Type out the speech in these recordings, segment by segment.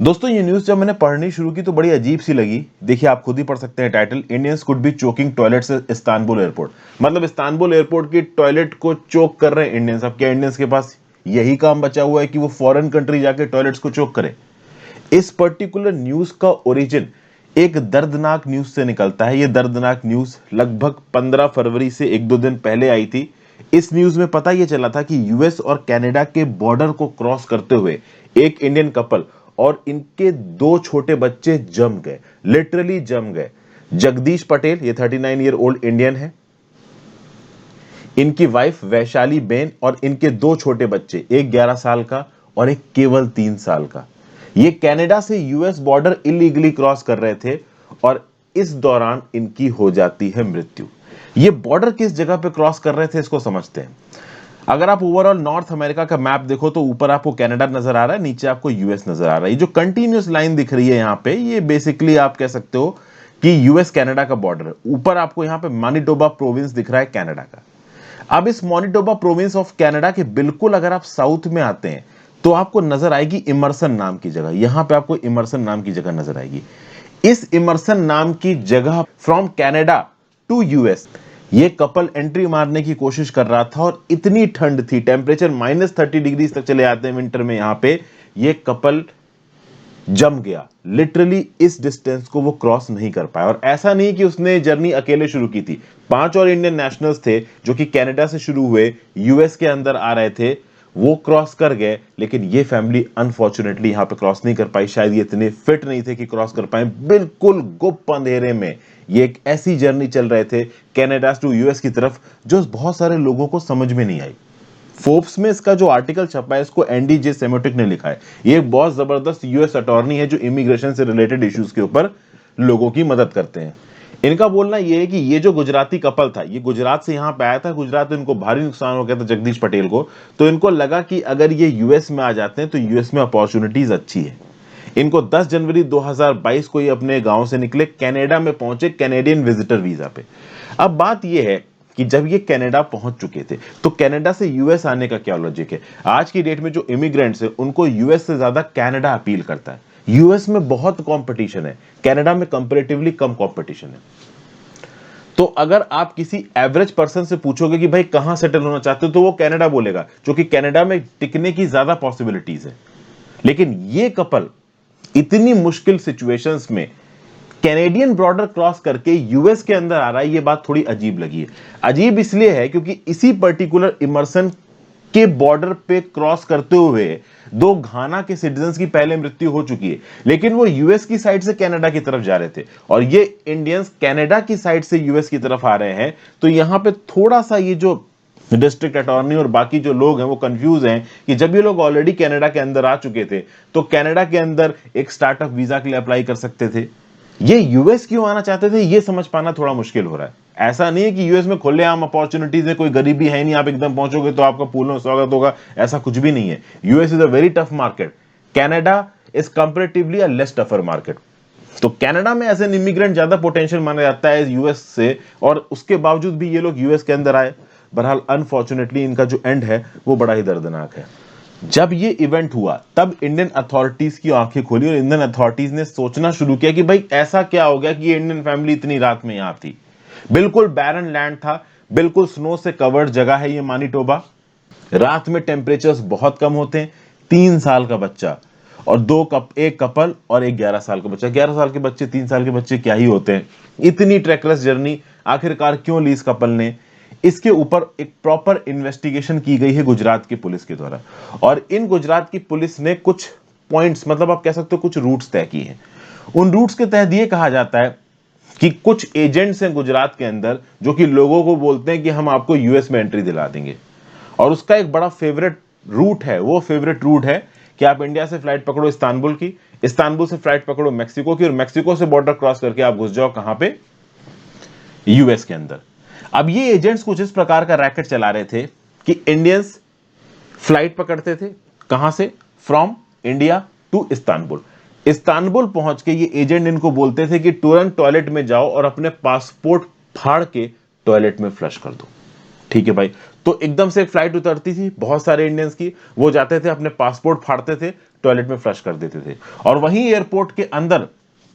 दोस्तों ये न्यूज जब मैंने पढ़नी शुरू की तो बड़ी अजीब सी लगी। देखिए आप खुद ही पढ़ सकते हैं title, Indians could be choking toilets at Istanbul airport. मतलब इस्तांबुल एयरपोर्ट की टॉयलेट को चोक कर रहे हैं इंडियंस। अब क्या इंडियंस के पास यही काम बचा हुआ है कि वो फॉरेन कंट्री जाके टॉयलेट्स को चोक करें? इस पर्टिकुलर न्यूज का ओरिजिन एक दर्दनाक न्यूज से निकलता है। ये दर्दनाक न्यूज लगभग 15 फरवरी से एक दो दिन पहले आई थी। इस न्यूज में पता यह चला था कि यूएस और कनाडा के बॉर्डर को क्रॉस करते हुए एक इंडियन कपल और इनके दो छोटे बच्चे जम गए, लिटरली जम गए। जगदीश पटेल, ये 39 ईयर ओल्ड इंडियन है, इनकी वाइफ वैशाली बेन और इनके दो छोटे बच्चे, एक 11 साल का और एक केवल 3 साल का। ये कनाडा से यूएस बॉर्डर इलीगली क्रॉस कर रहे थे और इस दौरान इनकी हो जाती है मृत्यु। ये बॉर्डर किस जगह पे क्रॉस कर रहे थे इसको समझते हैं। अगर आप ओवरऑल नॉर्थ अमेरिका का मैप देखो तो ऊपर आपको कनाडा नजर आ रहा है, नीचे आपको यूएस नजर आ रहा है। ये जो कंटिन्यूअस लाइन दिख रही है यहाँ पे, ये बेसिकली आप कह सकते हो कि यूएस कनाडा का बॉर्डर है। ऊपर आपको यहाँ पे मैनिटोबा प्रोविंस दिख रहा है कनाडा का। अब इस मैनिटोबा प्रोविंस ऑफ कनाडा के बिल्कुल अगर आप साउथ में आते हैं तो आपको नजर आएगी इमर्सन नाम की जगह। यहां पे आपको इमर्सन नाम की जगह नजर आएगी। इस इमर्सन नाम की जगह फ्रॉम कनाडा टू यूएस ये कपल एंट्री मारने की कोशिश कर रहा था और इतनी ठंड थी, टेम्परेचर -30 डिग्री तक चले आते हैं विंटर में। यहां पे ये कपल जम गया। लिटरली इस डिस्टेंस को वो क्रॉस नहीं कर पाया। और ऐसा नहीं कि उसने जर्नी अकेले शुरू की थी, 5 और इंडियन नेशनल्स थे जो कि कनाडा से शुरू हुए यूएस के अंदर आ रहे थे, वो क्रॉस कर गए। लेकिन ये फैमिली अनफॉर्चुनेटली यहां पे क्रॉस नहीं कर पाई। शायद ये इतने फिट नहीं थे कि क्रॉस कर पाए। बिल्कुल गुप्त अंधेरे में ये एक ऐसी जर्नी चल रहे थे कनाडा टू यूएस की तरफ जो बहुत सारे लोगों को समझ में नहीं आई। फोर्ब्स में इसका जो आर्टिकल छपा है इसको एंडी जे सेमेटिक ने लिखा है। ये एक बहुत जबरदस्त यूएस अटॉर्नी है जो इमिग्रेशन से रिलेटेड इश्यूज के ऊपर लोगों की मदद करते हैं। इनका बोलना यह है कि ये जो गुजराती कपल था, ये गुजरात से यहां पे आया था। गुजरात में इनको भारी नुकसान हो गया था जगदीश पटेल को, तो इनको लगा कि अगर ये यूएस में आ जाते हैं तो यूएस में अपॉर्चुनिटीज अच्छी है। इनको 10 जनवरी 2022 को ये अपने गांव से निकले, कनाडा में पहुंचे कैनेडियन विजिटर वीजा पे। अब बात यह है कि जब ये कनाडा पहुंच चुके थे तो कनाडा से यूएस आने का क्या लॉजिक है? आज की डेट में जो इमिग्रेंट्स हैं उनको यूएस से ज्यादा कनाडा अपील करता है। यूएस में बहुत कंपटीशन है, कनाडा में कंपैरेटिवली कम कंपटीशन है। तो अगर आप किसी एवरेज पर्सन से पूछोगे कि भाई कहां सेटल होना चाहते हो तो वो कनाडा बोलेगा, क्योंकि कनाडा में टिकने की ज्यादा पॉसिबिलिटीज है। लेकिन ये कपल इतनी मुश्किल सिचुएशंस में कैनेडियन बॉर्डर क्रॉस करके यूएस के अंदर आ रहा है, ये बात थोड़ी अजीब लगी है। अजीब इसलिए है क्योंकि इसी पर्टिकुलर इमर्सन के बॉर्डर पे क्रॉस करते हुए दो घाना के सिटीजन्स की पहले मृत्यु हो चुकी है, लेकिन वो यूएस की साइड से कनाडा की तरफ जा रहे थे और ये इंडियंस कनाडा की साइड से यूएस की तरफ आ रहे हैं। तो यहां पे थोड़ा सा ये जो डिस्ट्रिक्ट अटॉर्नी और बाकी जो लोग हैं वो कंफ्यूज हैं कि जब ये लोग ऑलरेडी कनाडा के अंदर आ चुके थे तो कनाडा के अंदर एक स्टार्टअप वीजा के लिए अप्लाई कर सकते थे, ये यूएस क्यों आना चाहते थे ये समझ पाना थोड़ा मुश्किल हो रहा है। ऐसा नहीं है कि यूएस में खुलेआम अपॉर्चुनिटीज है, कोई गरीबी है नहीं, आप एकदम पहुंचोगे तो आपका फूलों में स्वागत होगा, ऐसा कुछ भी नहीं है। US is a very tough market, Canada is comparatively a less tougher market. तो कनाडा में एज एन इमिग्रेंट ज्यादा पोटेंशियल माना जाता है यूएस से, और उसके बावजूद भी ये लोग यूएस के अंदर आए। बहरहाल अनफॉर्चुनेटली इनका जो एंड है वो बड़ा ही दर्दनाक है। जब ये इवेंट हुआ तब इंडियन अथॉरिटीज की आंखें खोली और इंडियन अथॉरिटीज ने सोचना शुरू किया कि भाई ऐसा क्या हो गया कि ये इंडियन फैमिली इतनी रात में यहां थी। बिल्कुल बैरन लैंड था, बिल्कुल स्नो से कवर्ड जगह है ये मैनिटोबा। रात में टेम्परेचर्स बहुत कम होते हैं। 3 साल का बच्चा और एक कपल और एक 11 साल का बच्चा। 11 साल के बच्चे, 3 साल के बच्चे क्या ही होते हैं। इतनी ट्रैकलेस जर्नी आखिरकार क्यों ली इस कपल ने, इसके ऊपर एक प्रॉपर इन्वेस्टिगेशन की गई है गुजरात की पुलिस के द्वारा। और इन गुजरात की पुलिस ने कुछ पॉइंट्स, मतलब आप कह सकते हो कुछ रूट्स तय किए हैं। उन रूट्स के तहत यह कहा जाता है कि कुछ एजेंट्स हैं गुजरात के अंदर जो कि लोगों को बोलते हैं कि हम आपको यूएस में एंट्री दिला देंगे। और उसका एक बड़ा फेवरेट रूट है, वो फेवरेट रूट है कि आप इंडिया से फ्लाइट पकड़ो इस्तांबुल की, इस्तांबुल से फ्लाइट पकड़ो मैक्सिको की, और मैक्सिको से बॉर्डर क्रॉस करके आप घुस जाओ कहां पे, यूएस के अंदर। अब ये एजेंट्स कुछ इस प्रकार का रैकेट चला रहे थे कि इंडियंस फ्लाइट पकड़ते थे, कहां से, from India to Istanbul. Istanbul पहुंच के ये एजेंट इनको बोलते थे कि तुरंत टॉयलेट में जाओ और अपने पासपोर्ट फाड़ के टॉयलेट में फ्लश कर दो। ठीक है भाई, तो एकदम से एक फ्लाइट उतरती थी बहुत सारे इंडियंस की, वो जाते थे अपने पासपोर्ट फाड़ते थे, टॉयलेट में फ्लश कर देते थे। और वहीं एयरपोर्ट के अंदर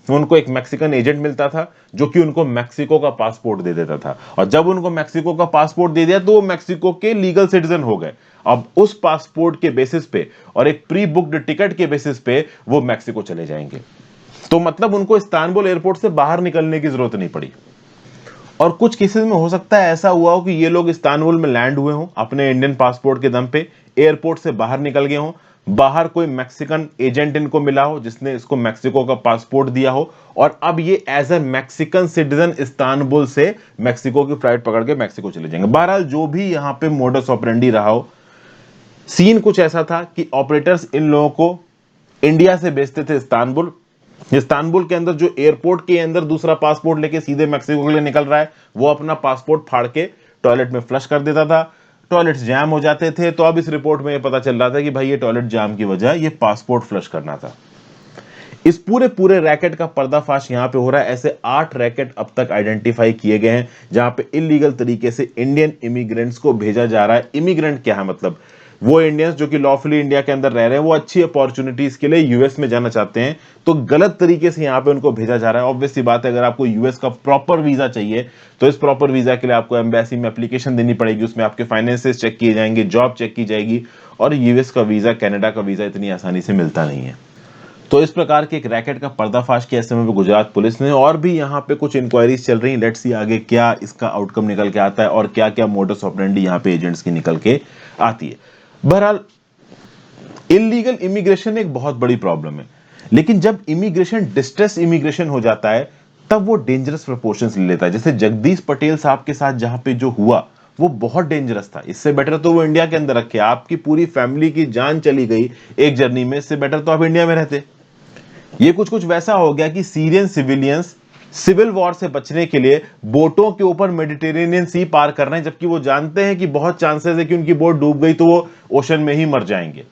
उनको एक मैक्सिकन एजेंट मिलता था जो कि उनको मैक्सिको का पासपोर्ट दे देता था, और जब उनको मैक्सिको का पासपोर्ट दे दिया तो वो मैक्सिको के लीगल सिटीजन हो गए। अब उस पासपोर्ट के बेसिस पे और एक प्री बुक्ड टिकट के बेसिस पे वो मैक्सिको चले जाएंगे। तो मतलब उनको इस्तांबुल एयरपोर्ट से बाहर निकलने की जरूरत नहीं पड़ी। और कुछ केसेस में हो सकता है ऐसा हुआ हो कि ये लोग इस्तांबुल में लैंड हुए हों अपने इंडियन पासपोर्ट के दम पे, एयरपोर्ट से बाहर निकल गए हों, बाहर कोई मैक्सिकन एजेंट इनको मिला हो जिसने इसको मैक्सिको का पासपोर्ट दिया हो, और अब ये as a Mexican citizen Istanbul से मैक्सिको की फ्लाइट पकड़ के मैक्सिको चले जाएंगे। बहरहाल जो भी यहां पे मोडस ऑपरेंडी रहा हो, सीन कुछ ऐसा था कि ऑपरेटर्स इन लोगों को इंडिया से भेजते थे इस्तांबुल। इस्तांबुल के अंदर जो एयरपोर्ट के अंदर दूसरा पासपोर्ट लेके सीधे मैक्सिको के लिए निकल रहा है, वो अपना पासपोर्ट फाड़ के टॉयलेट में फ्लश कर देता था, टॉयलेट्स जैम हो जाते थे। तो अब इस रिपोर्ट में ये पता चल रहा था कि भाई ये टॉयलेट जाम की वजह ये पासपोर्ट फ्लश करना था। इस पूरे रैकेट का पर्दाफाश यहां पे हो रहा है। ऐसे 8 रैकेट अब तक आइडेंटिफाई किए गए हैं जहां पे इलीगल तरीके से इंडियन इमिग्रेंट्स को भेजा जा रहा है। इमिग्रेंट क्या है, मतलब वो इंडियंस जो कि लॉफुली इंडिया के अंदर रह रहे हैं, वो अच्छी अपॉर्चुनिटीज के लिए यूएस में जाना चाहते हैं, तो गलत तरीके से यहां पे उनको भेजा जा रहा है। ऑब्वियस सी बात है, अगर आपको यूएस का प्रॉपर वीजा चाहिए तो इस प्रॉपर वीजा के लिए आपको एम्बेसी में एप्लीकेशन देनी पड़ेगी, उसमें आपके फाइनेंसेस चेक किए जाएंगे, जॉब चेक की जाएगी, और यूएस का वीजा, कनाडा का वीजा इतनी आसानी से मिलता नहीं है। तो इस प्रकार के एक रैकेट का पर्दाफाश किया इस समय पे गुजरात पुलिस ने, और भी यहाँ पे कुछ इंक्वायरीज चल रही हैं। लेट्स सी आगे क्या इसका आउटकम निकल के आता है और क्या क्या मोडस ऑपरेंडी यहाँ पे एजेंट्स की निकल के आती है। बहरहाल इलीगल इमिग्रेशन एक बहुत बड़ी प्रॉब्लम है, लेकिन जब इमिग्रेशन डिस्ट्रेस इमिग्रेशन हो जाता है तब वो डेंजरस प्रोपोर्शंस ले लेता है। जैसे जगदीश पटेल साहब के साथ जहां पे जो हुआ वो बहुत डेंजरस था। इससे बेटर तो वो इंडिया के अंदर रखे, आपकी पूरी फैमिली की जान चली गई एक जर्नी में, इससे बेटर तो आप इंडिया में रहते। ये कुछ वैसा हो गया कि सीरियन सिविलियंस सिविल वॉर से बचने के लिए बोटों के ऊपर मेडिटेरेनियन सी पार कर रहे हैं, जबकि वो जानते हैं कि बहुत चांसेस है कि उनकी बोट डूब गई तो वो ओशन में ही मर जाएंगे।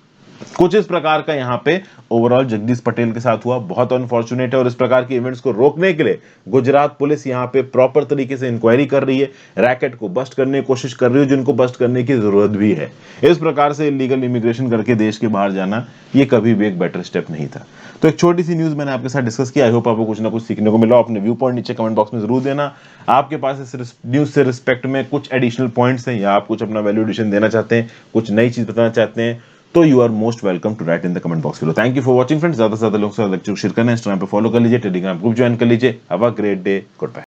कुछ इस प्रकार का यहां पे ओवरऑल जगदीश पटेल के साथ हुआ, बहुत अनफॉर्चुनेट है। और इस प्रकार के इवेंट्स को रोकने के लिए गुजरात पुलिस यहां पे प्रॉपर तरीके से इंक्वायरी कर रही है, रैकेट को बस्ट करने की कोशिश कर रही है जिनको बस्ट करने की जरूरत भी है। इस प्रकार से इलीगल इमिग्रेशन करके देश के बाहर जाना ये कभी भी एक बेटर स्टेप नहीं था। तो एक छोटी सी न्यूज मैंने आपके साथ डिस्कस किया, आई होप आपको कुछ ना कुछ सीखने को मिला। अपने व्यू पॉइंट नीचे कमेंट बॉक्स में जरूर देना। आपके पास इस न्यूज से रिस्पेक्ट में कुछ एडिशनल पॉइंट्स हैं या आप कुछ अपना वैल्यू एडिशन देना चाहते हैं, कुछ नई चीज बताना चाहते हैं, तो you are most welcome to write in the comment box below. Thank you for watching friends. ज्यादा से ज्यादा लोगों से लेक्चर शेयर करना, इंस्टाग्राम पे फॉलो कर लीजिए, टेलीग्राम ग्रुप ज्वाइन कर लीजिए। Have a great day, good bye.